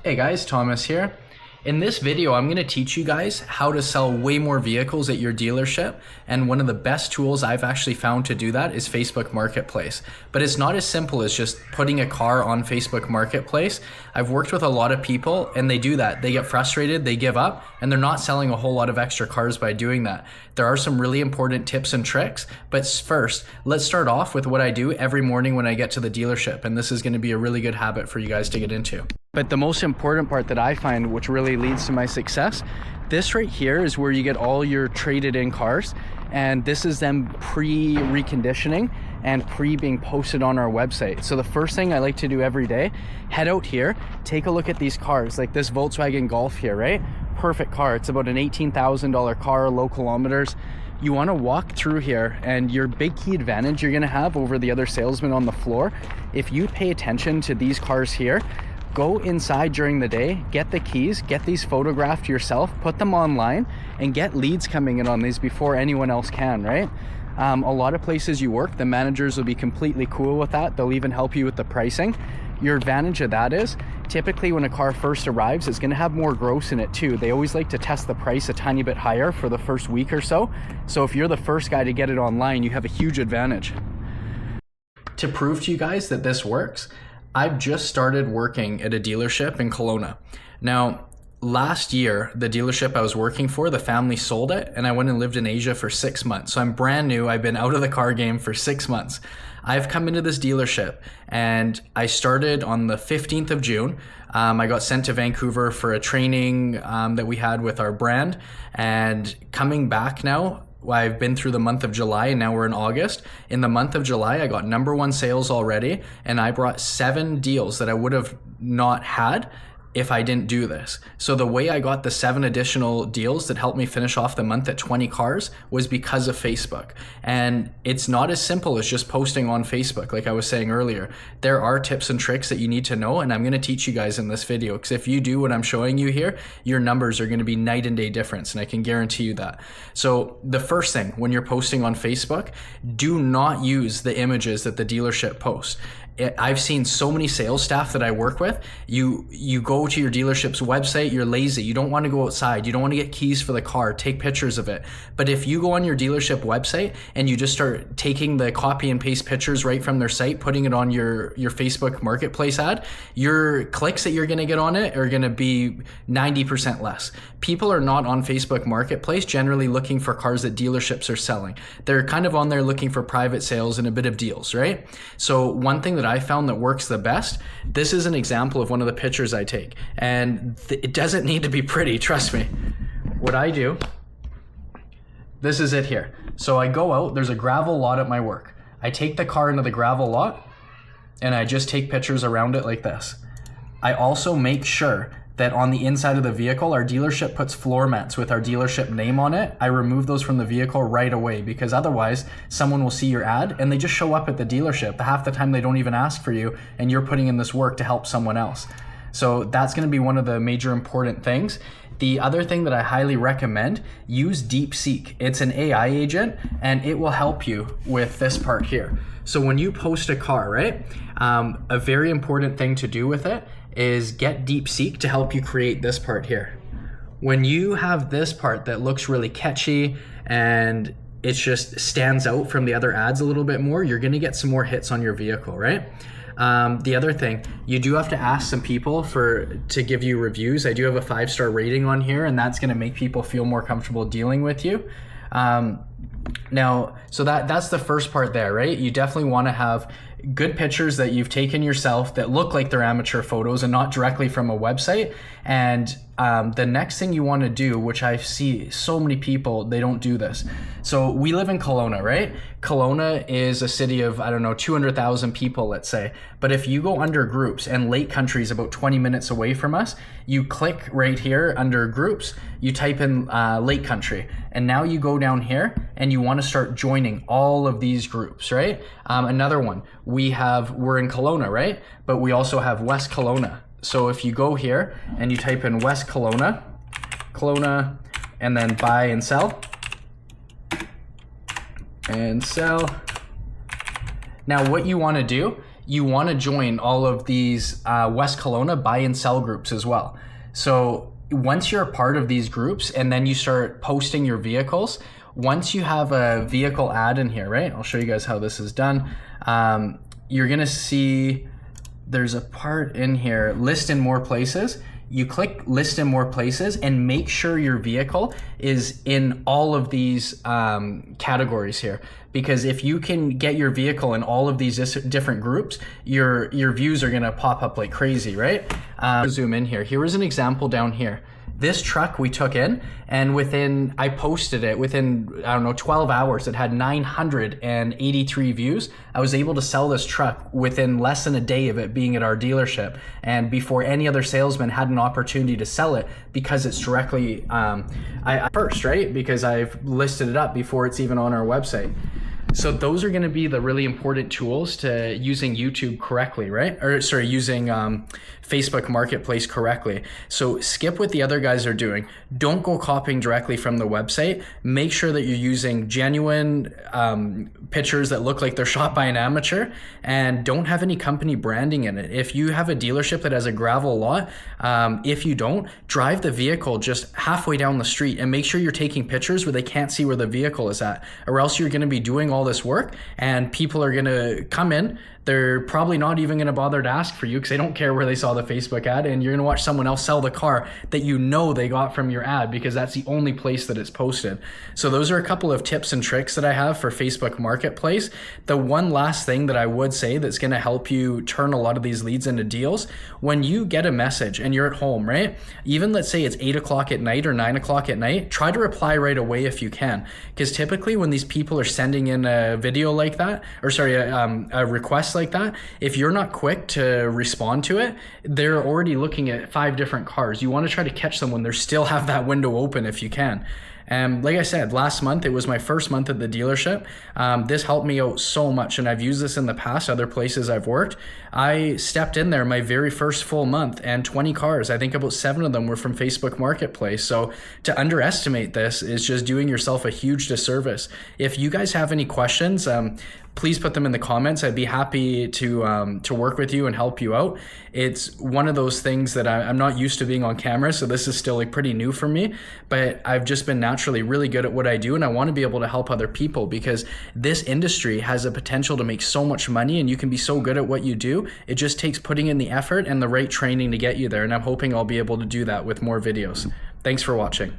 Hey guys, Thomas here. In this video, I'm going to teach you guys how to sell way more vehicles at your dealership. And one of the best tools I've actually found to do that is Facebook Marketplace. But it's not as simple as just putting a car on Facebook Marketplace. I've worked with a lot of people and they do that. They get frustrated, they give up, and they're not selling a whole lot of extra cars by doing that. There are some really important tips and tricks, but first, let's start off with what I do every morning when I get to the dealership. And this is going to be a really good habit for you guys to get into. But the most important part that I find, which really leads to my success, this right here is where you get all your traded in cars. And this is them pre-reconditioning and being posted on our website. So the first thing I like to do every day, head out here, take a look at these cars, like this Volkswagen Golf here, right? Perfect car. It's about an $18,000 car, low kilometers. You want to walk through here, and your big key advantage you're going to have over the other salesmen on the floor, if you pay attention to these cars here, go inside during the day, get the keys, get these photographed yourself, put them online, and get leads coming in on these before anyone else can, right? A lot of places you work, the managers will be completely cool with that. They'll even help you with the pricing. Your advantage of that is, typically when a car first arrives, it's gonna have more gross in it too. They always like to test the price a tiny bit higher for the first week or so. So if you're the first guy to get it online, you have a huge advantage. To prove to you guys that this works, I've just started working at a dealership in Kelowna. Now, last year, the dealership I was working for, the family sold it, and I went and lived in Asia for 6 months. So I'm brand new. I've been out of the car game for 6 months. I've come into this dealership and I started on the 15th of June. I got sent to Vancouver for a training that we had with our brand, and coming back now, I've been through the month of July and now we're in August. In the month of July, I got #1 sales already, and I brought 7 deals that I would have not had if I didn't do this. So the way I got the 7 additional deals that helped me finish off the month at 20 cars was because of Facebook. And it's not as simple as just posting on Facebook, like I was saying earlier. There are tips and tricks that you need to know, and I'm gonna teach you guys in this video, because if you do what I'm showing you here, your numbers are gonna be night and day difference, and I can guarantee you that. So the first thing, when you're posting on Facebook, do not use the images that the dealership posts. I've seen so many sales staff that I work with, you go to your dealership's website, you're lazy, you don't want to go outside, you don't want to get keys for the car, take pictures of it. But if you go on your dealership website and you just start taking the copy and paste pictures right from their site, putting it on your Facebook Marketplace ad, your clicks that you're going to get on it are going to be 90% less. People are not on Facebook Marketplace generally looking for cars that dealerships are selling. They're kind of on there looking for private sales and a bit of deals, right? So one thing that I found that works the best, this is an example of one of the pictures I take, and it doesn't need to be pretty, trust me. What I do, this is it here. So I go out, there's a gravel lot at my work. I take the car into the gravel lot and I just take pictures around it like this. I also make sure that on the inside of the vehicle, our dealership puts floor mats with our dealership name on it. I remove those from the vehicle right away, because otherwise someone will see your ad and they just show up at the dealership. Half the time they don't even ask for you, and you're putting in this work to help someone else. So that's going to be one of the major important things. The other thing that I highly recommend, use DeepSeek. It's an AI agent and it will help you with this part here. So when you post a car, right, a very important thing to do with it is get DeepSeek to help you create this part here. When you have this part that looks really catchy and it just stands out from the other ads a little bit more, you're gonna get some more hits on your vehicle, right? The other thing, you do have to ask some people to give you reviews. I do have a 5-star rating on here, and that's gonna make people feel more comfortable dealing with you. Now, so that's the first part there, right? You definitely wanna have good pictures that you've taken yourself that look like they're amateur photos and not directly from a website. And the next thing you want to do, which I see so many people, they don't do this. So we live in Kelowna, right? Kelowna is a city of, I don't know, 200,000 people, let's say. But if you go under groups, and Lake Country is about 20 minutes away from us, you click right here under groups, you type in Lake Country, and now you go down here and you want to start joining all of these groups, right? Another one, we're in Kelowna, right? But we also have West Kelowna. So if you go here and you type in West Kelowna, and then buy and sell, Now what you want to do you want to join all of these West Kelowna buy and sell groups as well. So once you're a part of these groups and then you start posting your vehicles, once you have a vehicle ad in here, right? I'll show you guys how this is done. You're gonna see there's a part in here, list in more places. You click list in more places and make sure your vehicle is in all of these categories here. Because if you can get your vehicle in all of these different groups, your views are gonna pop up like crazy, right? Zoom in here. Here is an example down here. This truck we took in, and I posted it within, I don't know, 12 hours. It had 983 views. I was able to sell this truck within less than a day of it being at our dealership, and before any other salesman had an opportunity to sell it, because it's directly first, right? Because I've listed it up before it's even on our website. So those are going to be the really important tools to using YouTube correctly, right? Or sorry, using Facebook Marketplace correctly. So skip what the other guys are doing. Don't go copying directly from the website. Make sure that you're using genuine pictures that look like they're shot by an amateur, and don't have any company branding in it. If you have a dealership that has a gravel lot, if you don't, drive the vehicle just halfway down the street and make sure you're taking pictures where they can't see where the vehicle is at, or else you're going to be doing all this work and people are going to come in. They're probably not even going to bother to ask for you because they don't care where they saw the Facebook ad, and you're going to watch someone else sell the car that you know they got from your ad because that's the only place that it's posted. So those are a couple of tips and tricks that I have for Facebook Marketplace. The one last thing that I would say that's going to help you turn a lot of these leads into deals, when you get a message and you're at home, right? Even let's say it's 8 o'clock at night or 9 o'clock at night, try to reply right away if you can. Because typically when these people are sending in a video like that, or sorry, a request like that, if you're not quick to respond to it, they're already looking at 5 different cars. You want to try to catch them when they still have that window open if you can. And like I said, last month, it was my first month at the dealership. This helped me out so much, and I've used this in the past, other places I've worked. I stepped in there my very first full month, and 20 cars, I think about 7 of them were from Facebook Marketplace. So to underestimate this is just doing yourself a huge disservice. If you guys have any questions, please put them in the comments. I'd be happy to work with you and help you out. It's one of those things that I'm not used to being on camera, so this is still like pretty new for me, but I've just been naturally really good at what I do, and I want to be able to help other people because this industry has a potential to make so much money, and you can be so good at what you do. It just takes putting in the effort and the right training to get you there, and I'm hoping I'll be able to do that with more videos. Thanks for watching.